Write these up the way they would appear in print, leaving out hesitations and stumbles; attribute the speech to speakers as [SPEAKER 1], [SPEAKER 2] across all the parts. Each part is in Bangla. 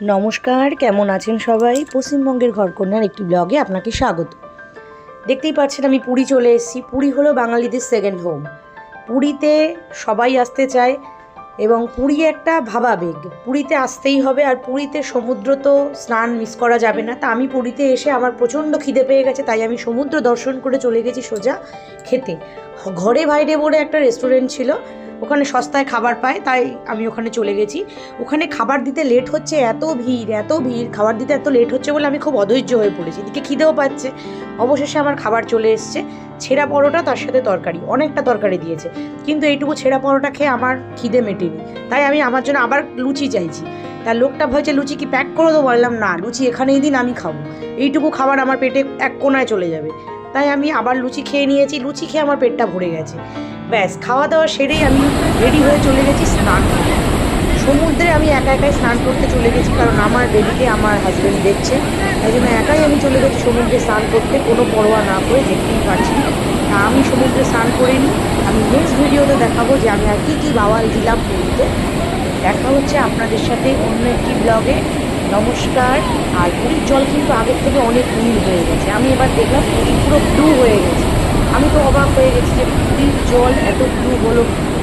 [SPEAKER 1] নমস্কার, কেমন আছেন সবাই? পশ্চিমবঙ্গের ঘরকন্যার একটি ব্লগে আপনাকে স্বাগত। দেখতেই পাচ্ছেন আমি পুরী চলে এসেছি। পুরী হলো বাঙালিদের সেকেন্ড হোম। পুরীতে সবাই আসতে চায় এবং পুরী একটা ভাবাবেগ। পুরীতে আসতেই হবে, আর পুরীতে সমুদ্র তো স্নান মিস করা যাবে না। তা আমি পুরীতে এসে আমার প্রচণ্ড খিদে পেয়ে গেছে, তাই আমি সমুদ্র দর্শন করে চলে গেছি সোজা খেতে। ঘরে বাইরে বলে একটা রেস্টুরেন্ট ছিল, ওখানে সস্তায় খাবার পায়, তাই আমি ওখানে চলে গেছি। ওখানে খাবার দিতে লেট হচ্ছে, এত ভিড়, খাবার দিতে এত লেট হচ্ছে বলে আমি খুব অধৈর্য হয়ে পড়েছি। এদিকে খিদেও পাচ্ছে। অবশেষে আমার খাবার চলে এসছে, ছেঁড়া পরোটা, তার সাথে তরকারি, অনেকটা তরকারি দিয়েছে। কিন্তু এইটুকু ছেঁড়া পরোটা খেয়ে আমার খিদে মেটেনি, তাই আমি আমার জন্য আবার লুচি চাইছি। তার লোকটা ভাবছে লুচি কি প্যাক করে দেবো? বললাম না, লুচি এখানেই দিন, আমি খাবো। এইটুকু খাবার আমার পেটে এক কোনায় চলে যাবে, তাই আমি আবার লুচি খেয়ে নিয়েছি। লুচি খেয়ে আমার পেটটা ভরে গেছে। ব্যাস, খাওয়া দাওয়া সেরেই আমি রেডি হয়ে চলে গেছি স্নান করতে। সমুদ্রে আমি একা একাই স্নান করতে চলে গেছি, কারণ আমার বেবিকে আমার হাজব্যান্ড দেখছে, তাই জন্য একাই আমি চলে গেছি সমুদ্রে স্নান করতে, কোনো পরোয়া না করে। দেখতেই পাচ্ছি তা আমি সমুদ্রে স্নান করে নিই। আমি নেক্সট ভিডিওতে দেখাবো যে আমি আর কী কী বাওয়াল দিলাম পুরীতে। দেখা হচ্ছে আপনাদের সাথে অন্য একটি ব্লগে। নমস্কার। আর পুরীর জল কিন্তু আগের থেকে অনেক নীল হয়ে গেছে। আমি এবার দেখলাম পুরী পুরো ব্লু হয়ে গেছে। আমি তো অবাক হয়ে গেছি যে পুরীর জল এত ব্লু হলো,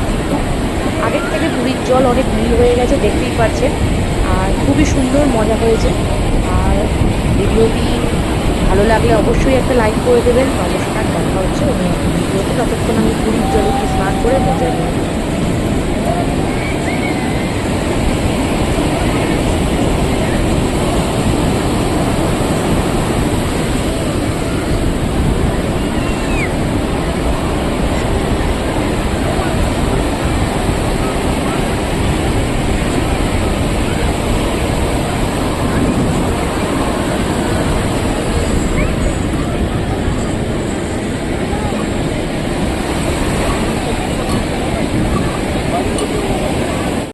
[SPEAKER 1] কিন্তু আগের থেকে পুরীর জল অনেক নীল হয়ে গেছে, দেখতেই পাচ্ছেন। আর খুবই সুন্দর, মজা হয়েছে। আর ভিডিওটি ভালো লাগলে অবশ্যই একটা লাইক করে দেবেন। নমস্কার, দেখা হচ্ছে অন্য একটি ভিডিওতে। ততক্ষণ আমি পুরীর জলে একটু স্নান করে মজা নিই।